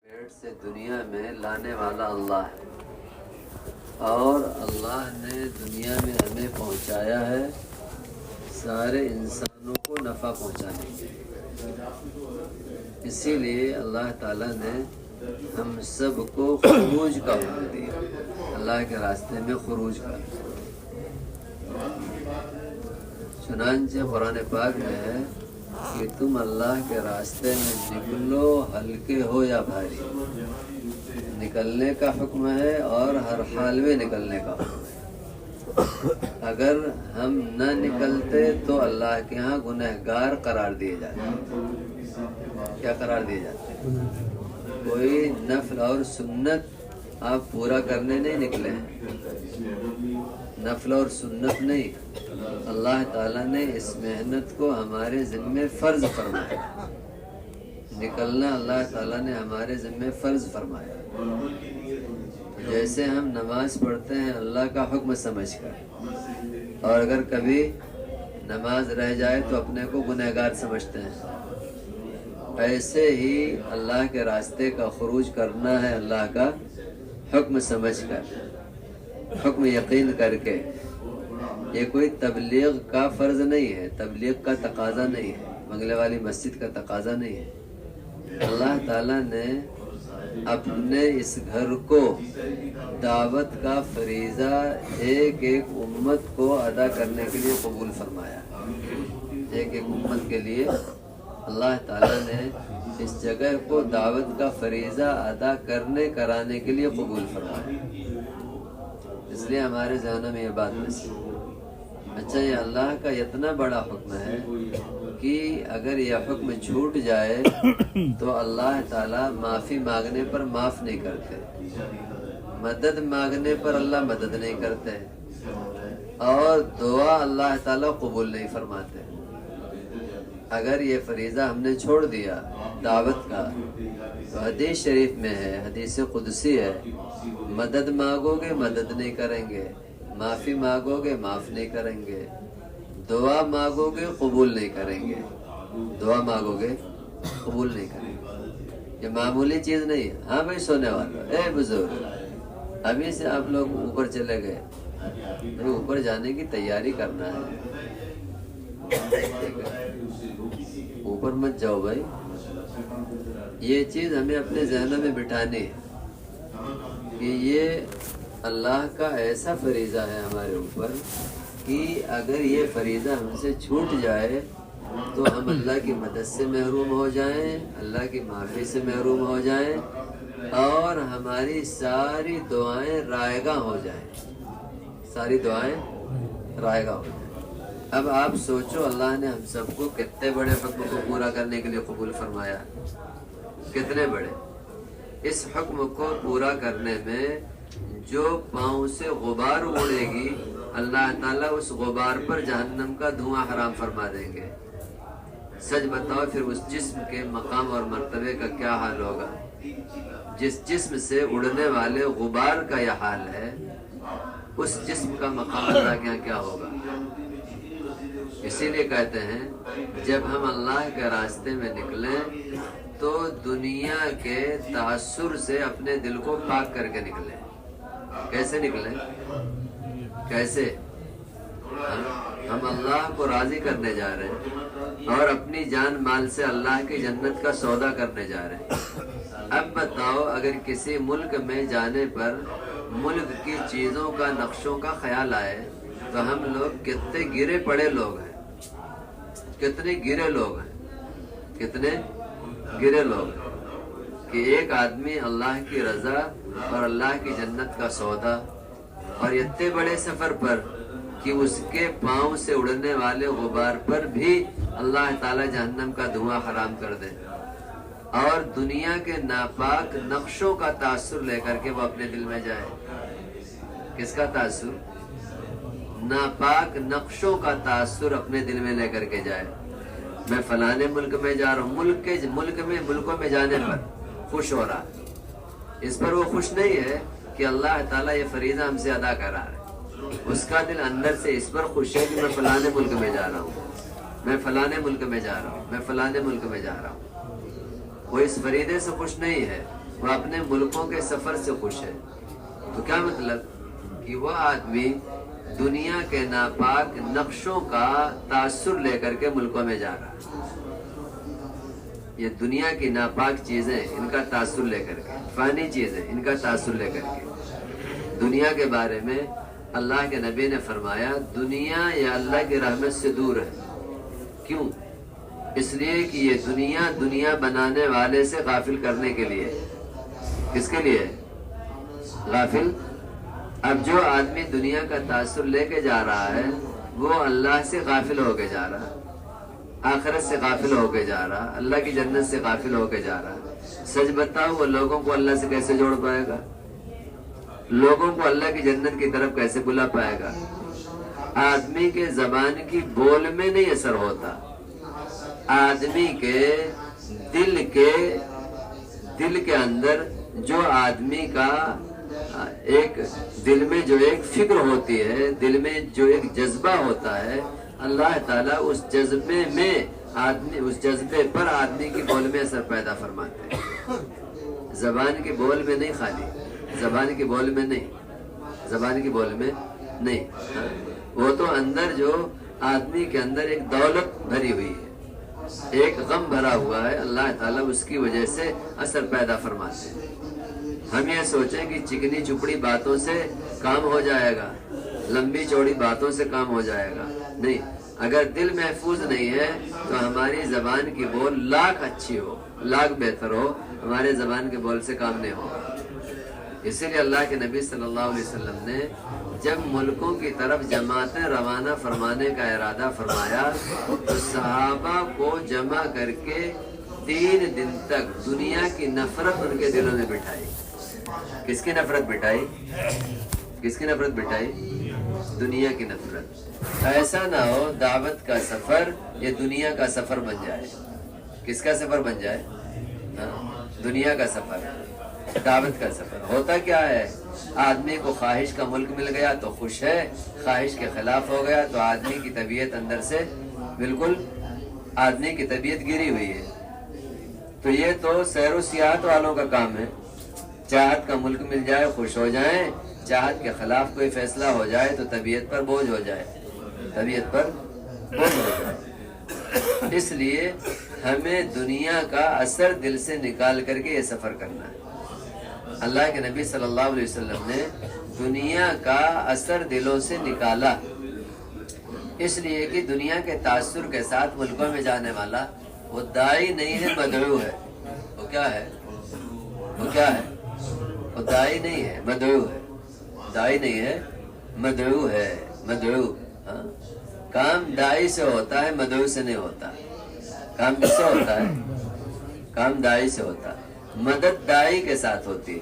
پیٹ سے دنیا میں لانے والا اللہ ہے اور اللہ نے دنیا میں ہمیں پہنچایا ہے سارے انسانوں کو نفع پہنچانے کے لیے۔ اسی لیے اللہ تعالیٰ نے ہم سب کو خروج کا حکم دیا، اللہ کے راستے میں خروج کا۔ چنانچہ قرآن پاک میں ہے کہ تم اللہ کے راستے میں نکلو، ہلکے ہو یا بھاری۔ نکلنے کا حکم ہے اور ہر حال میں نکلنے کا حکم ہے۔ اگر ہم نہ نکلتے تو اللہ کے ہاں گنہگار قرار دیے جاتے۔ کیا قرار دیے جاتے؟ کوئی نفل اور سنت آپ پورا کرنے نہیں نکلے ہیں، نفل اور سنت نہیں، اللہ تعالیٰ نے اس محنت کو ہمارے ذمے فرض فرمایا۔ نکلنا اللہ تعالیٰ نے ہمارے ذمے فرض فرمایا۔ جیسے ہم نماز پڑھتے ہیں اللہ کا حکم سمجھ کر، اور اگر کبھی نماز رہ جائے تو اپنے کو گنہگار سمجھتے ہیں، ایسے ہی اللہ کے راستے کا خروج کرنا ہے اللہ کا حکم سمجھ کر، حکم یقین کر کے۔ یہ کوئی تبلیغ کا فرض نہیں ہے، تبلیغ کا تقاضا نہیں ہے، بنگلے والی مسجد کا تقاضا نہیں ہے۔ اللہ تعالیٰ نے اپنے اس گھر کو دعوت کا فریضہ ایک ایک امت کو ادا کرنے کے لیے قبول فرمایا۔ ایک ایک امت کے لیے اللہ تعالیٰ نے اس جگہ کو دعوت کا فریضہ ادا کرانے کے لیے قبول فرمایا۔ اس لیے ہمارے ذہنوں میں یہ بات نصیب۔ اچھا، یہ اللہ کا اتنا بڑا حکم ہے کہ اگر یہ حکم چھوٹ جائے تو اللہ تعالیٰ معافی مانگنے پر معاف نہیں کرتے، مدد مانگنے پر اللہ مدد نہیں کرتے، اور دعا اللہ تعالیٰ قبول نہیں فرماتے۔ اگر یہ فریضہ ہم نے چھوڑ دیا دعوت کا، تو حدیث شریف میں ہے، حدیث قدسی ہے، مدد مانگو گے مدد نہیں کریں گے، معافی مانگو گے معاف نہیں کریں گے، دعا مانگو گے قبول نہیں کریں گے، دعا مانگو گے قبول نہیں کریں گے۔ یہ معمولی چیز نہیں ہے۔ ہاں بھائی سونے والا، اے بزرگ، ابھی سے آپ لوگ اوپر چلے گئے، اوپر جانے کی تیاری کرنا ہے، اوپر مت جاؤ بھائی۔ یہ چیز ہمیں اپنے ذہنوں میں بٹھانی ہے کہ یہ اللہ کا ایسا فریضہ ہے ہمارے اوپر کہ اگر یہ فریضہ ہم سے چھوٹ جائے تو ہم اللہ کی مدد سے محروم ہو جائیں، اللہ کی معافی سے محروم ہو جائیں، اور ہماری ساری دعائیں رائگاں ہو جائیں، ساری دعائیں رائگاں ہو جائیں۔ اب آپ سوچو، اللہ نے ہم سب کو کتنے بڑے حکم کو پورا کرنے کے لیے قبول فرمایا، کتنے بڑے۔ اس حکم کو پورا کرنے میں جو پاؤں سے غبار اڑے گی، اللہ تعالیٰ اس غبار پر جہنم کا دھواں حرام فرما دیں گے۔ سچ بتاؤ، پھر اس جسم کے مقام اور مرتبے کا کیا حال ہوگا؟ جس جسم سے اڑنے والے غبار کا یہ حال ہے، اس جسم کا مقام اللہ کے یہاں کیا ہوگا؟ اسی لیے کہتے ہیں جب ہم اللہ کے راستے میں نکلیں تو دنیا کے تعصر سے اپنے دل کو پاک کر کے نکلیں۔ کیسے نکلیں؟ کیسے؟ ہم اللہ کو راضی کرنے جا رہے ہیں اور اپنی جان مال سے اللہ کی جنت کا سودا کرنے جا رہے ہیں۔ اب بتاؤ، اگر کسی ملک میں جانے پر ملک کی چیزوں کا، نقشوں کا خیال آئے تو ہم لوگ کتنے گرے پڑے لوگ ہیں، کتنے گرے لوگ ہیں، کتنے گرے لوگ ہیں کہ ایک آدمی اللہ کی رضا اور اللہ کی جنت کا سودا، اور اتنے بڑے سفر پر کہ اس کے پاؤں سے اڑنے والے غبار پر بھی اللہ تعالی جہنم کا دھواں حرام کر دے، اور دنیا کے ناپاک نقشوں کا تاثر لے کر کے وہ اپنے دل میں جائے۔ کس کا تاثر؟ ناپاک نقشوں کا تاثر اپنے دل میں لے کر کے جائے۔ میں فلانے ملک میں جا رہا ہوں، ملکوں میں جانے پر خوش ہو رہا، اس پر وہ خوش نہیں ہے کہ اللہ تعالیٰ یہ فریضہ ہم سے ادا کرا رہا ہے۔ اس کا دل اندر سے اس پر خوش ہے کہ میں فلانے ملک میں جا رہا ہوں، میں فلانے ملک میں جا رہا ہوں، میں فلانے ملک میں جا رہا ہوں۔ وہ اس فریضے سے خوش نہیں ہے، وہ اپنے ملکوں کے سفر سے خوش ہے۔ تو کیا مطلب کہ وہ آدمی دنیا کے ناپاک نقشوں کا تاثر لے کر کے ملکوں میں جا رہا ہے۔ یہ دنیا کی ناپاک چیزیں ان کا تاثر لے کر کے، فانی چیزیں ان کا تاثر لے کر کے، دنیا کے بارے میں اللہ کے نبی نے فرمایا دنیا یا اللہ کی رحمت سے دور ہے۔ کیوں؟ اس لیے کہ یہ دنیا بنانے والے سے غافل کرنے کے لیے۔ کس کے لیے غافل؟ اب جو آدمی دنیا کا تاثر لے کے جا رہا ہے وہ اللہ سے غافل ہو کے جا رہا، آخرت سے غافل ہو کے جا رہا، اللہ کی جنت سے غافل ہو کے جا رہا۔ سچ بتاؤ وہ لوگوں کو اللہ سے کیسے جوڑ پائے گا؟ لوگوں کو اللہ کی جنت کی طرف کیسے بلا پائے گا؟ آدمی کے زبان کی بول میں نہیں اثر ہوتا، آدمی کے دل کے اندر جو آدمی کا دل میں جو ایک فکر ہوتی ہے، دل میں جو ایک جذبہ ہوتا ہے، اللہ تعالیٰ اس جذبے پر آدمی کی بول میں اثر پیدا فرماتے ہیں۔ زبان کی بول میں نہیں، خالی زبان کی بول میں نہیں، وہ تو اندر جو آدمی کے اندر ایک دولت بھری ہوئی ہے، ایک غم بھرا ہوا ہے، اللہ تعالیٰ اس کی وجہ سے اثر پیدا فرماتے ہیں۔ ہم یہ سوچیں کہ چکنی چپڑی باتوں سے کام ہو جائے گا، لمبی چوڑی باتوں سے کام ہو جائے گا، نہیں۔ اگر دل محفوظ نہیں ہے تو ہماری زبان کی بول لاکھ اچھی ہو، لاکھ بہتر ہو، ہمارے زبان کے بول سے کام نہیں ہوگا۔ اسی لیے اللہ کے نبی صلی اللہ علیہ وسلم نے جب ملکوں کی طرف جماعتیں روانہ فرمانے کا ارادہ فرمایا تو صحابہ کو جمع کر کے 3 دن تک دنیا کی نفرت ان کے دلوں میں بٹھائی۔ کس کی نفرت بٹھائی؟ دنیا کی نفرت۔ ایسا نہ ہو دعوت کا سفر یہ دنیا کا سفر بن جائے۔ کس کا سفر بن جائے؟ دنیا کا سفر، دعوت کا سفر۔ ہوتا کیا ہے، آدمی کو خواہش کا ملک مل گیا تو خوش ہے، خواہش کے خلاف ہو گیا تو آدمی کی طبیعت اندر سے بالکل آدمی کی طبیعت گری ہوئی ہے۔ تو یہ تو سیر و سیاحت والوں کا کام ہے، چاہت کا ملک مل جائے خوش ہو جائیں، چاہت کے خلاف کوئی فیصلہ ہو جائے تو طبیعت پر بوجھ ہو جائے۔ اس لیے ہمیں دنیا کا اثر دل سے نکال کر کے یہ سفر کرنا ہے۔ اللہ کے نبی صلی اللہ علیہ وسلم نے دنیا کا اثر دلوں سے نکالا، اس لیے کہ دنیا کے تاثر کے ساتھ ملکوں میں جانے والا وہ داعی نہیں ہے، مدعو ہے۔ وہ کیا ہے؟ وہ داعی نہیں ہے، مدعو ہے۔ داعی نہیں ہے، مدعو ہے۔ ہاں، کام داعی سے ہوتا ہے، مدعو سے نہیں ہوتا۔ کام کس سے ہوتا ہے؟ کام داعی سے ہوتا ہے، مدد داعی کے ساتھ ہوتی ہے۔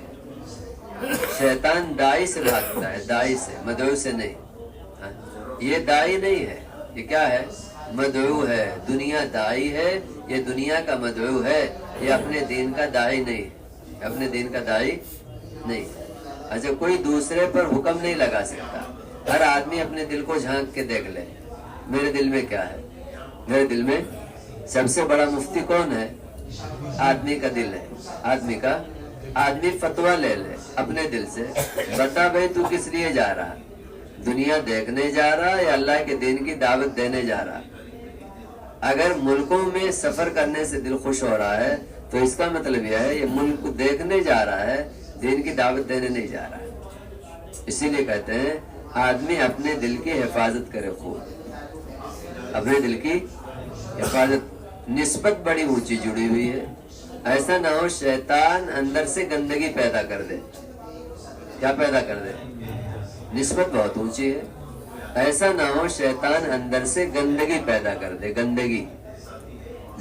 شیطان داعی سے بھاگتا ہے، داعی سے، مدعو سے نہیں۔ یہ داعی نہیں ہے، یہ کیا ہے؟ مدعو ہے۔ دنیا داعی ہے، یہ دنیا کا مدعو ہے، یہ اپنے دین کا داعی نہیں، اپنے دین کا داعی نہیں۔ اچھا، کوئی دوسرے پر حکم نہیں لگا سکتا۔ ہر آدمی اپنے دل کو جھانک کے دیکھ لے، میرے دل میں کیا ہے؟ میرے دل میں سب سے بڑا مفتی کون ہے؟ آدمی کا دل ہے۔ آدمی فتویٰ لے لے اپنے دل سے، بتا بھائی تو کس لیے جا رہا؟ دنیا دیکھنے جا رہا یا اللہ کے دین کی دعوت دینے جا رہا؟ اگر ملکوں میں سفر کرنے سے دل خوش ہو رہا ہے تو اس کا مطلب یہ ہے یہ ملک دیکھنے جا رہا ہے، دین کی دعوت دینے نہیں جا رہا ہے۔ اسی لیے کہتے ہیں آدمی اپنے دل کی حفاظت کرے، خوب اپنے دل کی حفاظت۔ نسبت بڑی اونچی جڑی ہوئی ہے، ایسا نہ ہو شیطان اندر سے گندگی پیدا کر دے۔ کیا پیدا کر دے؟ نسبت بہت اونچی ہے، ایسا نہ ہو شیطان اندر سے گندگی پیدا کر دے۔ گندگی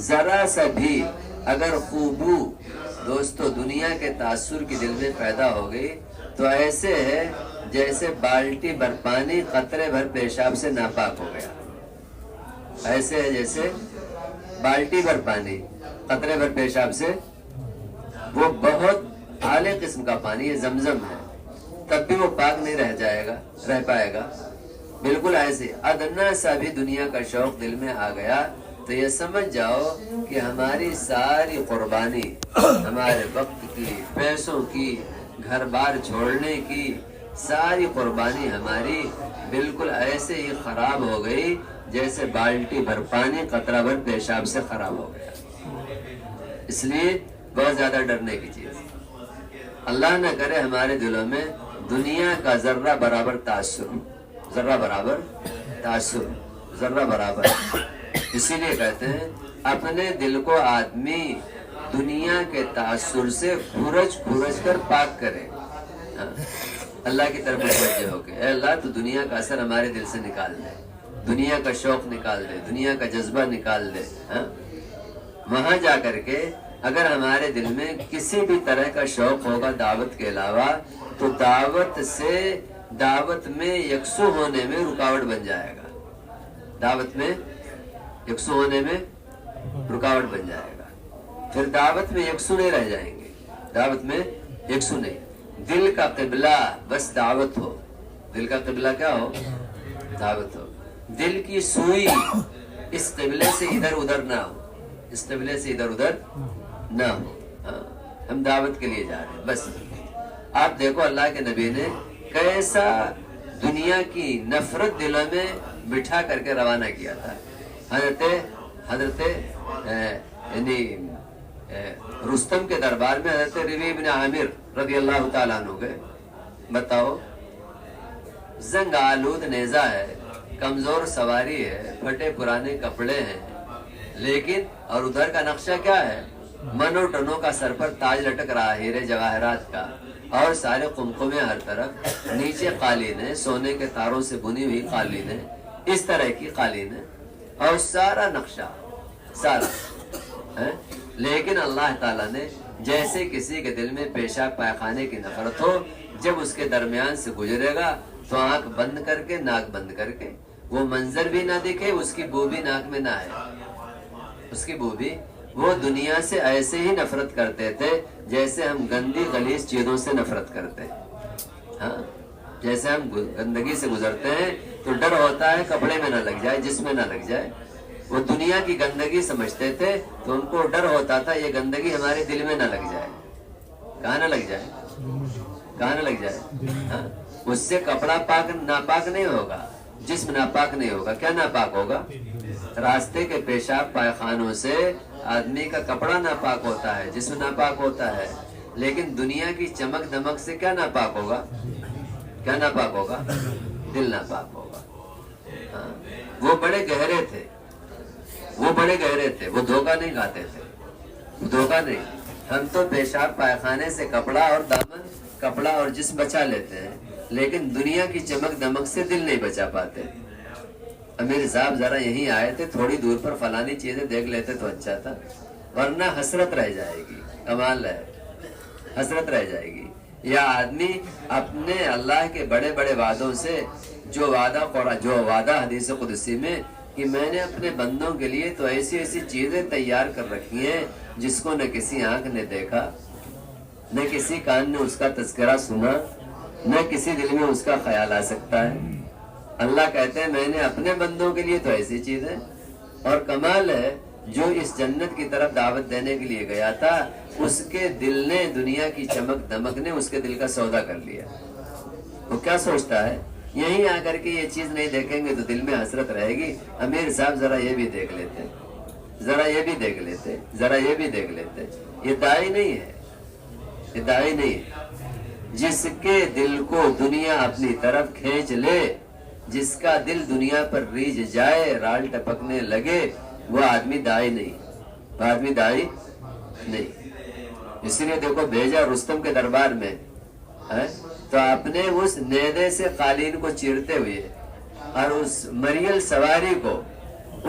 ذرا سا بھی اگر خوبو دوستو دنیا کے تاثر کی دل میں پیدا ہو گئی تو ایسے ہے جیسے بالٹی بھر پانی قطرے بھر پیشاب سے ناپاک ہو گیا۔ ایسے ہے جیسے بالٹی بھر پانی قطرے بھر پیشاب سے، وہ بہت اعلی قسم کا پانی ہے، زمزم ہے، تب بھی وہ پاک نہیں رہ پائے گا۔ بالکل ایسے ادنا سا بھی دنیا کا شوق دل میں آ گیا تو تو یہ سمجھ جاؤ کہ ہماری ساری قربانی، ہمارے وقت کی، پیسوں کی، گھر بار چھوڑنے کی ساری قربانی ہماری بالکل ایسے ہی خراب ہو گئی جیسے بالٹی بھر پانی قطرہ بھر پیشاب سے خراب ہو گیا۔ اس لیے بہت زیادہ ڈرنے کی چیز، اللہ نہ کرے ہمارے دلوں میں دنیا کا ذرہ برابر تاثر، ذرہ برابر تاثر، ذرہ برابر۔ اسی لیے کہتے ہیں اپنے دل کو آدمی دنیا کے تاثر سے کھرچ کر پاک کرے، اللہ کی طرف متوجہ ہو کے، اے اللہ تو دنیا کا اثر ہمارے دل سے نکال دے، دنیا کا شوق نکال دے، دنیا کا جذبہ نکال دے۔ وہاں جا کر کے اگر ہمارے دل میں کسی بھی طرح کا شوق ہوگا دعوت کے علاوہ، تو دعوت میں یکسو ہونے میں رکاوٹ بن جائے گا، دعوت میں یکسو ہونے میں رکاوٹ بن جائے گا، پھر دعوت میں یکسو نہیں رہ جائیں گے، دعوت میں یکسو نہیں۔ دل کا قبلہ بس دعوت ہو، دل کا قبلہ کیا ہو؟ دعوت ہو۔ دل کی سوئی اس قبلے سے ادھر ادھر نہ ہو، اس قبلے سے ادھر ادھر نہ ہو۔ ہم دعوت کے لیے جا رہے ہیں بس۔ آپ دیکھو اللہ کے نبی نے کیسا دنیا کی نفرت دلوں میں بٹھا کر کے روانہ کیا تھا۔ حضرت یعنی رستم کے دربار میں حضرت ربیع بن عامر رضی اللہ تعالیٰ عنہ گئے۔ بتاؤ، زنگ آلود نیزہ ہے، کمزور سواری ہے، پھٹے پرانے کپڑے ہیں، لیکن اور ادھر کا نقشہ کیا ہے؟ منو ٹنوں کا سر پر تاج لٹک رہا ہے ہیرے جواہرات کا، اور سارے قمقمے ہر طرف، نیچے قالین ہے، سونے کے تاروں سے بنی ہوئی قالین ہے، اس طرح کی قالین ہے، اور سارا نقشہ سارا۔ لیکن اللہ تعالیٰ نے جیسے کسی کے دل میں پیشاب پائخانے کی نفرت ہو، جب اس کے درمیان سے گزرے گا تو آنکھ بند کر کے، ناک بند کر کے، وہ منظر بھی نہ دکھے، اس کی بو بھی ناک میں نہ آئے، اس کی بو بھی۔ وہ دنیا سے ایسے ہی نفرت کرتے تھے جیسے ہم گندی غلیظ چیزوں سے نفرت کرتے ہیں۔ ہاں، جیسے ہم گندگی سے گزرتے ہیں تو ڈر ہوتا ہے کپڑے میں نہ لگ جائے، جسم میں نہ لگ جائے۔ وہ دنیا کی گندگی سمجھتے تھے تو ان کو ڈر ہوتا تھا یہ گندگی ہمارے دل میں نہ لگ جائے۔ کہاں نہ لگ جائے؟ کہاں نہ لگ جائے؟ ہاں، اس سے کپڑا ناپاک نہیں ہوگا، جسم ناپاک نہیں ہوگا۔ کیا ناپاک ہوگا؟ راستے کے پیشاب پائخانوں سے آدمی کا کپڑا ناپاک ہوتا ہے، جسم ناپاک ہوتا ہے، لیکن دنیا کی چمک دمک سے کیا ناپاک ہوگا؟ کیا ناپاک ہوگا؟ دل ناپاک ہوگا۔ ہاں، وہ بڑے گہرے تھے، وہ بڑے گہرے تھے، وہ دھوکہ نہیں کھاتے تھے، دھوکہ نہیں۔ ہم تو پیشاب پائخانے سے کپڑا اور دامن، کپڑا اور جسم بچا لیتے ہیں، لیکن دنیا کی چمک دمک سے دل نہیں بچا پاتے۔ امیر صاحب ذرا یہیں آئے تھے، تھوڑی دور پر فلانی چیزیں دیکھ لیتے تو اچھا تھا، ورنہ حسرت رہ جائے گی۔ کمال ہے، حسرت رہ جائے گی۔ یا آدمی اپنے اللہ کے بڑے بڑے وعدوں سے جو وعدہ حدیث قدسی میں کہ میں نے اپنے بندوں کے لیے تو ایسی ایسی چیزیں تیار کر رکھی ہیں جس کو نہ کسی آنکھ نے دیکھا، نہ کسی کان نے اس کا تذکرہ سنا، نہ کسی دل میں اس کا خیال آ سکتا ہے۔ اللہ کہتے ہیں میں نے اپنے بندوں کے لیے تو ایسی چیز ہے۔ اور کمال ہے جو اس جنت کی طرف دعوت دینے کے لیے گیا تھا، اس کے دل نے، دنیا کی چمک دمک نے اس کے دل کا سودا کر لیا۔ وہ کیا سوچتا ہے؟ یہیں آ کر کے یہ چیز نہیں دیکھیں گے تو دل میں حسرت رہے گی۔ امیر صاحب ذرا یہ بھی دیکھ لیتے، ذرا یہ بھی دیکھ لیتے، ذرا یہ بھی دیکھ لیتے۔ یہ داعی نہیں ہے، یہ داعی نہیں ہے۔ جس کے دل کو دنیا اپنی طرف کھینچ لے، جس کا دل دنیا پر ریجھ جائے، رال ٹپکنے لگے، وہ آدمی داعی نہیں، وہ آدمی داعی نہیں۔ اسی لیے دیکھو بھیجا رستم کے دربار میں تو اپنے اس نیزے سے قالین کو چیرتے ہوئے اور اس مریل سواری کو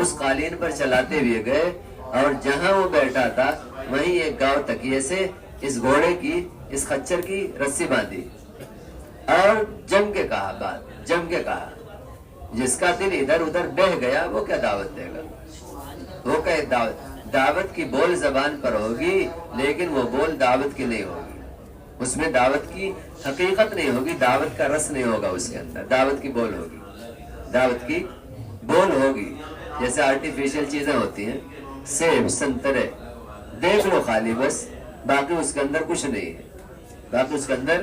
اس قالین پر چلاتے ہوئے گئے، اور جہاں وہ بیٹھا تھا وہیں ایک گاؤں تکیے سے اس گھوڑے کی، اس خچر کی رسی باندھی، اور جم کے کہا، بات جم کے کہا۔ جس کا دل ادھر ادھر بہ گیا وہ کیا دعوت دے گا؟ وہ کیا دعوت کی بول زبان پر ہوگی، لیکن وہ بول دعوت کی نہیں ہوگی، اس میں دعوت کی حقیقت نہیں ہوگی، دعوت کا رس نہیں ہوگا اس کے اندر۔ دعوت کی بول ہوگی، دعوت کی بول ہوگی۔ جیسے آرٹیفیشل چیزیں ہوتی ہیں، سیب، سنترے، دیکھ لو خالی بس، باقی اس کے اندر کچھ نہیں ہے، باقی اس کے اندر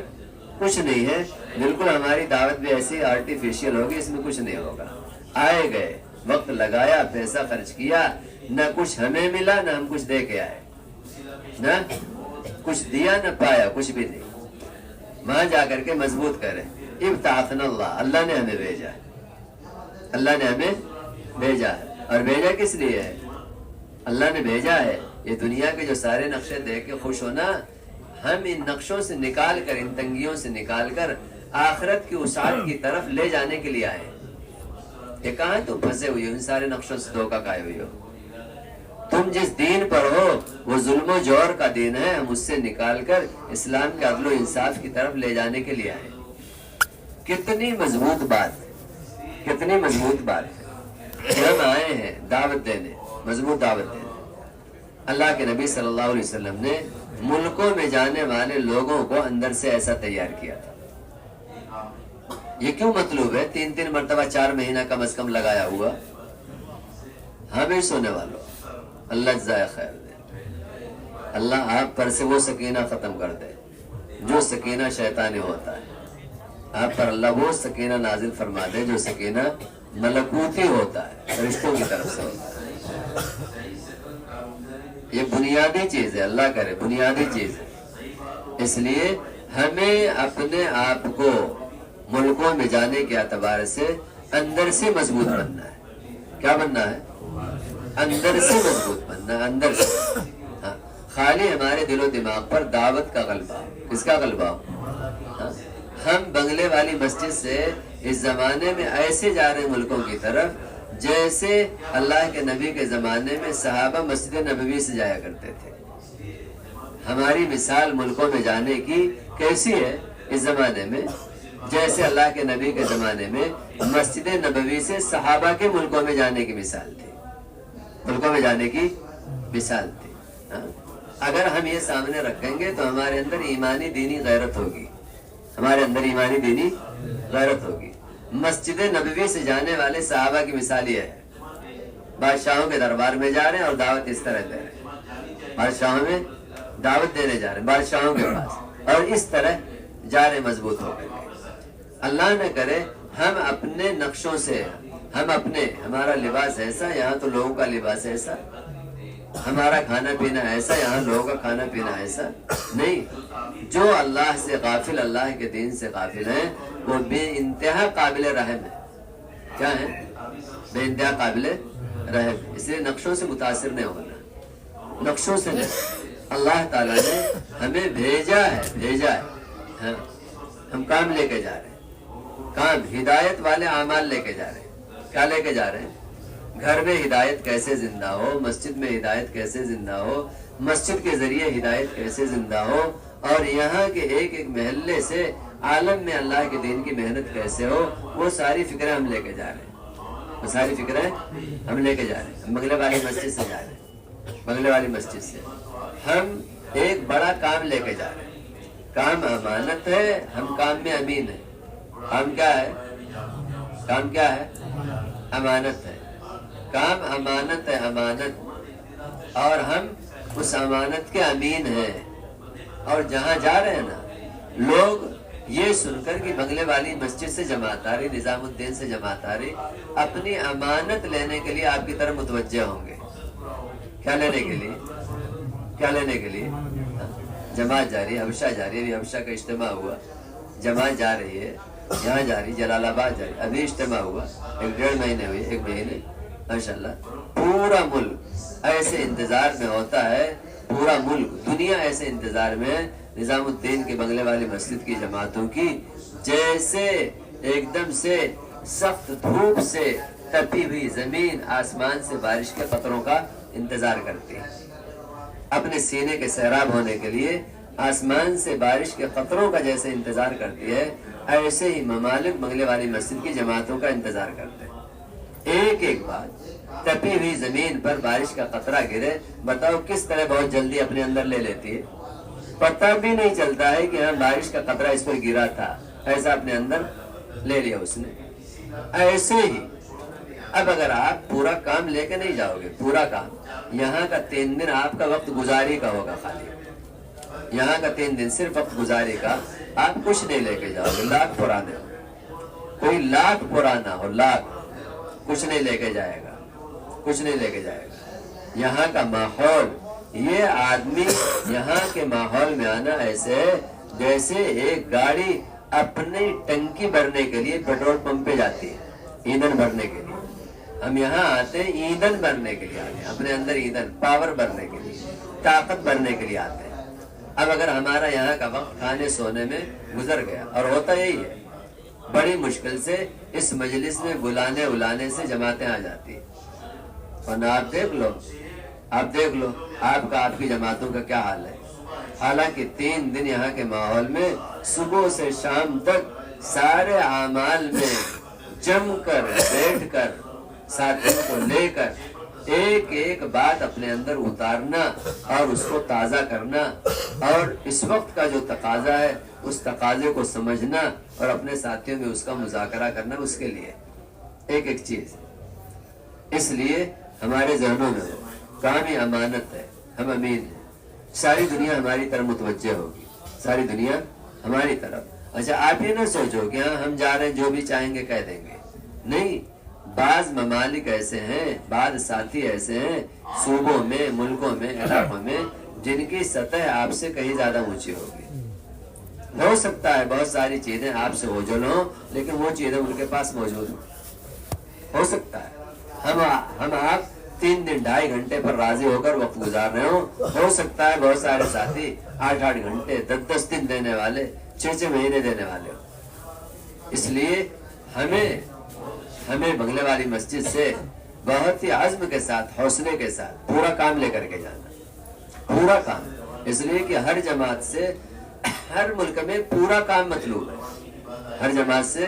کچھ نہیں ہے. بالکل ہماری دعوت بھی ایسی آرٹیفیشل ہوگی، اس میں کچھ نہیں ہوگا. آئے گئے، وقت لگایا، پیسہ خرچ کیا، نہ کچھ ہمیں ملا نہ ہم کچھ دے کے آئے، نہ کچھ دیا نہ پایا، کچھ بھی نہیں. وہاں جا کر کے مضبوط کرے. ابتعثنا اللہ، اللہ نے ہمیں بھیجا، اللہ نے ہمیں بھیجا ہے. اور بھیجا کس لیے ہے؟ اللہ نے بھیجا ہے یہ دنیا کے جو سارے نقشے دیکھ کے خوش ہونا، ہم ان نقشوں سے نکال کر، ان تنگیوں سے نکال کر آخرت کی وسعت کی طرف لے جانے کے لیے آئے. یہ کہاں تم پھنسے ہوئے ہو ان سارے نقشوں سے دھوکہ کھائے ہوئے ہو؟ تم جس دین پر ہو وہ ظلم و جور کا دین ہے، ہم اس سے نکال کر اسلام کے عدل و انصاف کی طرف لے جانے کے لیے آئے. کتنی مضبوط بات، کتنی مضبوط بات ہے کہ ہم آئے ہیں دعوت دینے، مضبوط دعوت دینے. اللہ کے نبی صلی اللہ علیہ وسلم نے ملکوں میں جانے والے لوگوں کو اندر سے ایسا تیار کیا تھا. یہ کیوں مطلوب ہے؟ 3 مرتبہ 4 مہینہ کم از کم لگایا ہوا. ہمیں سونے والوں، اللہ جزائے خیر دے، اللہ آپ پر سے وہ سکینہ ختم کر دے جو سکینہ شیطانی ہوتا ہے. آپ پر اللہ وہ سکینہ نازل فرما دے جو سکینہ ملکوتی ہوتا ہے، فرشتوں کی طرف سے ہوتا ہے. یہ بنیادی چیز ہے، اللہ کرے بنیادی چیز ہے. اس لیے ہمیں اپنے آپ کو ملکوں میں جانے کے اعتبار سے اندر سے مضبوط بننا ہے. کیا بننا ہے؟ اندر سے مضبوط بننا ہے، اندر سے. ہاں، خالی ہمارے دل و دماغ پر دعوت کا غلبہ ہو. کس کا غلبہ ہو؟ ہاں، ہم بنگلے والی مسجد سے اس زمانے میں ایسے جا رہے ہیں ملکوں کی طرف جیسے اللہ کے نبی کے زمانے میں صحابہ مسجد نبوی سے جایا کرتے تھے. ہماری مثال ملکوں میں جانے کی کیسی ہے اس زمانے میں؟ جیسے اللہ کے نبی کے زمانے میں مسجد نبوی سے صحابہ کے ملکوں میں جانے کی مثال تھی، ملکوں میں جانے کی مثال تھی. اگر ہم یہ سامنے رکھیں گے تو ہمارے اندر ایمانی دینی غیرت ہوگی، ہمارے اندر ایمانی دینی غیرت ہوگی. مسجد نبوی سے جانے والے صحابہ کی مثال یہ ہے، بادشاہوں کے دربار میں جا رہے ہیں اور دعوت اس طرح دے رہے ہیں. بادشاہوں میں دعوت دینے جا رہے ہیں، بادشاہوں کے پاس، اور اس طرح جا رہے مضبوط ہو گئے. اللہ نہ کرے ہم اپنے نقشوں سے، ہم اپنے، ہمارا لباس ایسا، یہاں تو لوگوں کا لباس ایسا، ہمارا کھانا پینا ایسا، یہاں لوگوں کا کھانا پینا ایسا نہیں. جو اللہ سے غافل، اللہ کے دین سے غافل ہیں، وہ بے انتہا قابل رحم ہے. کیا ہے؟ بے انتہا قابل رحم. اس لیے نقشوں سے متاثر نہیں ہونا، نقشوں سے نہیں. اللہ تعالیٰ نے ہمیں بھیجا ہے، بھیجا ہے. ہاں، ہم کام لے کے جا رہے ہیں، کام ہدایت والے اعمال لے کے جا رہے ہیں. کیا لے کے جا رہے ہیں؟ گھر میں ہدایت کیسے زندہ ہو، مسجد میں ہدایت کیسے زندہ ہو، مسجد کے ذریعے ہدایت کیسے زندہ ہو، اور یہاں کے ایک ایک محلے سے عالم میں اللہ کے دین کی محنت کیسے ہو، وہ ساری فکریں ہم لے کے جا رہے ہیں. وہ ساری فکریں ہم لے کے جا رہے ہیں. ہم بنگلے والی مسجد سے جا رہے ہیں، بنگلے والی مسجد سے ہم ایک بڑا کام لے کے جا رہے ہیں. کام امانت ہے، ہم کام میں امین ہیں. کام کیا ہے؟ کام کیا ہے؟ امانت ہے. کام امانت ہے، امانت، اور ہم اس امانت کے امین ہیں. اور جہاں جا رہے ہیں نا، لوگ یہ سن کر کہ بنگلے والی مسجد سے جماعت آ رہی، نظام الدین سے جماعت آ رہی، اپنی امانت لینے کے لیے آپ کی طرف متوجہ ہوں گے. کیا لینے کے لیے؟ کیا لینے کے لیے؟ جماعت جا رہی ہے، حبشہ جا رہی ہے. ابھی حبشہ کا اجتماع ہوا، جماعت جا رہی ہے، یہاں جا رہی، جلال آباد جا رہی. ابھی اجتماع ہوا، 1.5 مہینے ہوئے، 1 مہینے ماشاءاللہ. پورا ملک ایسے انتظار میں ہوتا ہے، پورا ملک، دنیا ایسے انتظار میں ہے نظام الدین کے بنگلے والی مسجد کی جماعتوں کی، جیسے ایک دم سے سخت دھوپ سے تپی ہوئی زمین آسمان سے بارش کے قطروں کا انتظار کرتی ہے. اپنے سینے کے سیراب ہونے کے لیے آسمان سے بارش کے قطروں کا جیسے انتظار کرتی ہے، ایسے ہی ممالک بنگلے والی مسجد کی جماعتوں کا انتظار کرتے ہیں. ایک ایک بات، تپی ہوئی زمین پر بارش کا قطرہ گرے، بتاؤ کس طرح بہت جلدی اپنے اندر لے لیتی ہے. پتہ بھی نہیں چلتا ہے کہ ہاں بارش کا قطرہ اس پر گرا تھا، ایسا اپنے اندر لے لیا اس نے. ایسے ہی اب اگر آپ پورا کام لے کے نہیں جاؤ گے، پورا کام یہاں کا 3 دن آپ کا وقت گزاری کا ہوگا، خالی یہاں کا 3 دن صرف وقت گزاری کا، آپ کچھ نہیں لے کے جاؤ گے، لاکھ پرانے ہو، کوئی لاکھ پرانا ہو، لاکھ، کچھ نہیں لے کے جائے گا، کچھ نہیں لے کے جائے گا۔ یہاں کا ماحول، یہ آدمی یہاں کے ماحول میں آنا ایسے ہے جیسے ایک گاڑی اپنی ٹنکی بھرنے کے لیے پیٹرول پمپ پہ جاتی ہے، ایندھن بھرنے کے لیے۔ ہم یہاں آتے ہیں ایندھن بھرنے کے لیے، آتے ہیں اپنے اندر ایندھن، پاور بھرنے کے لیے، طاقت بھرنے کے لیے آتے ہیں۔ اب اگر ہمارا یہاں کا وقت کھانے سونے میں گزر گیا، اور ہوتا یہی ہے، بڑی مشکل سے اس مجلس میں بلانے سے جماعتیں آ جاتی ہیں، ورنہ آپ دیکھ لو، آپ کا، آپ کی جماعتوں کا کیا حال ہے۔ حالانکہ 3 دن یہاں کے ماحول میں صبح سے شام تک سارے اعمال میں جم کر، بیٹھ کر، ساتھیوں کو لے کر ایک ایک بات اپنے اندر اتارنا اور اس کو تازہ کرنا، اور اس وقت کا جو تقاضا ہے اس تقاضے کو سمجھنا اور اپنے ساتھیوں میں اس کا مذاکرہ کرنا، اس کے لیے ایک ایک چیز۔ اس لیے ہمارے ذہنوں میں کام ہی امانت ہے، ہم امین ہیں، ساری دنیا ہماری طرف متوجہ ہوگی، ساری دنیا ہماری طرف۔ اچھا آپ یہ نہ سوچو کہ ہاں ہم جا رہے ہیں جو بھی چاہیں گے کہہ دیں گے، نہیں، بعض ممالک ایسے ہیں، بعض ساتھی ایسے ہیں صوبوں میں، ملکوں میں، علاقوں میں، جن کی سطح آپ سے کہیں زیادہ اونچی ہوگی۔ ہو سکتا ہے بہت ساری چیزیں آپ سے اوجھل ہوں، لیکن وہ چیزیں ان کے پاس موجود ہوں، ہو سکتا ہے۔ ہم آپ 3 دن 2.5 گھنٹے پر راضی ہو کر وقت گزار رہے ہو سکتا ہے بہت سارے ساتھی 8 گھنٹے 10 دن دینے والے، 6 مہینے دینے والے ہو۔ اس لیے ہمیں بنگلے والی مسجد سے بہت ہی عزم کے ساتھ، حوصلے کے ساتھ پورا کام لے کر کے جانا، پورا کام، اس لیے کہ ہر جماعت سے ہر ملک میں پورا کام مطلوب ہے، ہر جماعت سے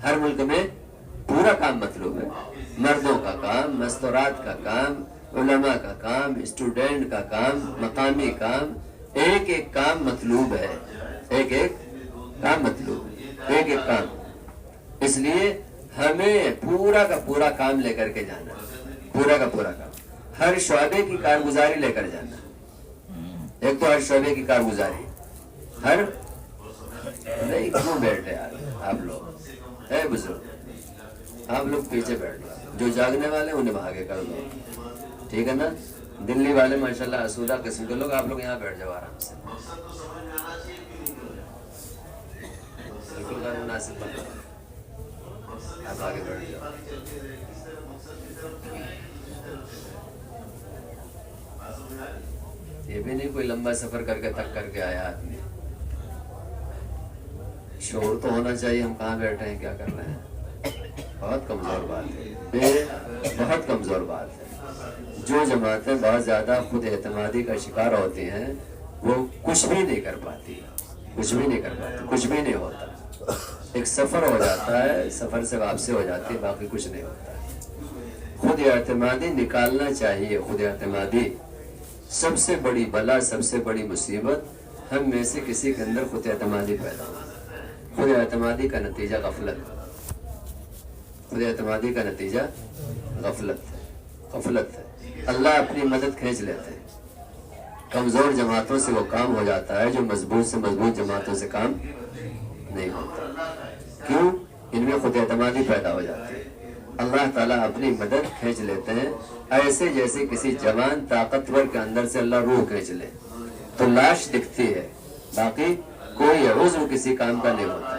ہر ملک میں پورا کام مطلوب ہے، مردوں کا کام، مستورات کا کام، علماء کا کام، اسٹوڈنٹ کا کام، مقامی کام، ایک ایک کام مطلوب ہے، ایک ایک کام مطلوب، ایک ایک کام۔ اس لیے ہمیں پورا کا پورا کام لے کر کے جانا، پورا کا پورا کام، ہر شعبے کی کارگزاری لے کر جانا۔ ایک تو ہر شعبے کی کارگزاری، ہر نہیں، کیوں بیٹھے آپ لوگ، اے بزرگ، آپ لوگ پیچھے بیٹھ جاؤ، جو جاگنے والے انہیں آگے کر دو، ٹھیک ہے نا؟ دلی والے ماشاءاللہ اصولہ قسم کے لوگ، آپ لوگ یہاں بیٹھ جاؤ آرام سے، بالکل غیر مناسب بات، آپ آگے بیٹھ جاؤ۔ یہ بھی نہیں کوئی لمبا سفر کر کے تک کر کے آیا آدمی، شعور تو ہونا چاہیے ہم کہاں بیٹھے ہیں، کیا کر رہے ہیں۔ بہت کمزور بات ہے، بہت کمزور بات ہے۔ جو جماعتیں بہت زیادہ خود اعتمادی کا شکار ہوتی ہیں وہ کچھ بھی نہیں کر پاتی، کچھ بھی نہیں کر پاتی، کچھ بھی نہیں ہوتا۔ ایک سفر ہو جاتا ہے، سفر سے واپسی ہو جاتی ہے، باقی کچھ نہیں ہوتا ہے۔ خود اعتمادی نکالنا چاہیے، خود اعتمادی سب سے بڑی بلا، سب سے بڑی مصیبت ہم میں سے کسی کے اندر خود اعتمادی پیدا ہو۔ خود اعتمادی کا نتیجہ غفلت، خود اعتمادی کا نتیجہ غفلت ہے۔ اللہ اپنی مدد کھینچ لیتے ہیں، کمزور جماعتوں سے وہ کام ہو جاتا ہے جو مضبوط سے مضبوط جماعتوں سے کام نہیں ہوتا۔ کیوں؟ ان میں خود اعتمادی پیدا ہو جاتی ہے۔ اللہ تعالیٰ اپنی مدد کھینچ لیتے ہیں ایسے جیسے کسی جوان طاقتور کے اندر سے اللہ روح کھینچ لے تو لاش دکھتی ہے، باقی کوئی عضو کسی کام کا نہیں ہوتا۔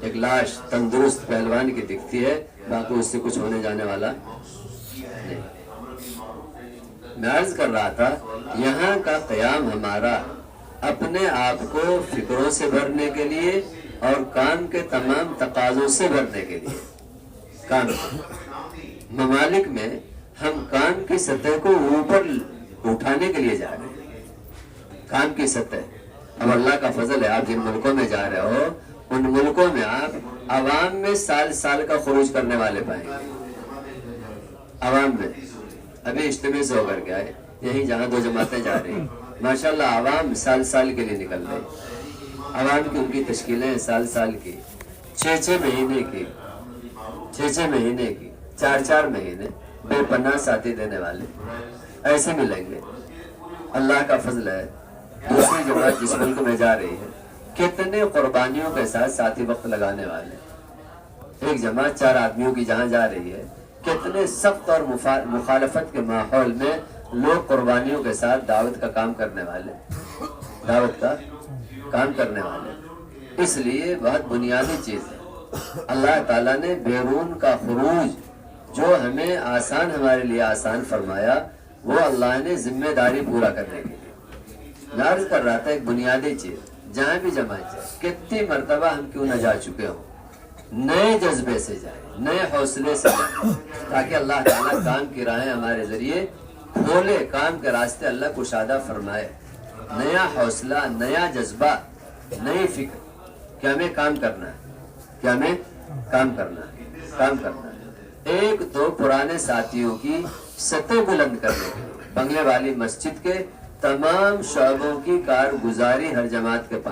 ایک لاش تندرست پہلوان کی دکھتی ہے، باقی اس سے کچھ ہونے جانے والا نہیں۔ میں عرض کر رہا تھا یہاں کا قیام ہمارا اپنے آپ کو فکروں سے بھرنے کے لیے اور کام کے تمام تقاضوں سے بھرنے کے لیے، کام ممالک میں ہم کام کی سطح کو اوپر اٹھانے کے لیے جا رہے ہیں، کام کی سطح۔ اب اللہ کا فضل ہے، آپ جن ملکوں میں جا رہے ہو ان ملکوں میں آپ عوام میں سال کا خروج کرنے والے پائیں گے، عوام میں۔ ابھی اجتماع سے ہو کر کے آئے، یہیں جہاں 2 جماعتیں جا رہی ہیں، ماشاءاللہ عوام سال کے لیے نکل رہے، عوام کی ان کی تشکیلیں سال کی، 6 مہینے کی، 6 مہینے کی، 4 مہینے بے پناہ ساتھی دینے والے ایسے ملیں گے. اللہ کا فضل ہے دوسری جماعت جس ملک میں جا رہی ہے کتنے قربانیوں کے ساتھ ساتھی وقت لگانے والے. ایک جماعت 4 آدمیوں کی جہاں جا رہی ہے کتنے سخت اور مخالفت کے ماحول میں لوگ قربانیوں کے ساتھ دعوت کا کام کرنے والے. اس لیے بہت بنیادی چیز ہے. اللہ تعالیٰ نے بیرون کا خروج جو ہمیں ہمارے لیے آسان فرمایا وہ اللہ نے ذمہ داری پورا کرنے کے لیے. میں عرض کر رہا تھا ایک بنیادی چیز جہاں بھی جماعت جائے کتنی مرتبہ ہم کیوں نہ جا چکے ہوں نئے جذبے سے جائیں نئے حوصلے سے جائیں تاکہ اللہ تعالیٰ کام کی راہیں ہمارے ذریعے کھولے کام کے راستے اللہ کشادہ فرمائے. نیا حوصلہ نیا جذبہ نئی فکر کہ ہمیں کام کرنا ہے کام کرنا ہے. ایک تو پرانے ساتھیوں کی سطح بلند کرنے کے لیے بنگلے والی مسجد کے تمام شعبوں کی کارگزاری ہر جماعت کے پاس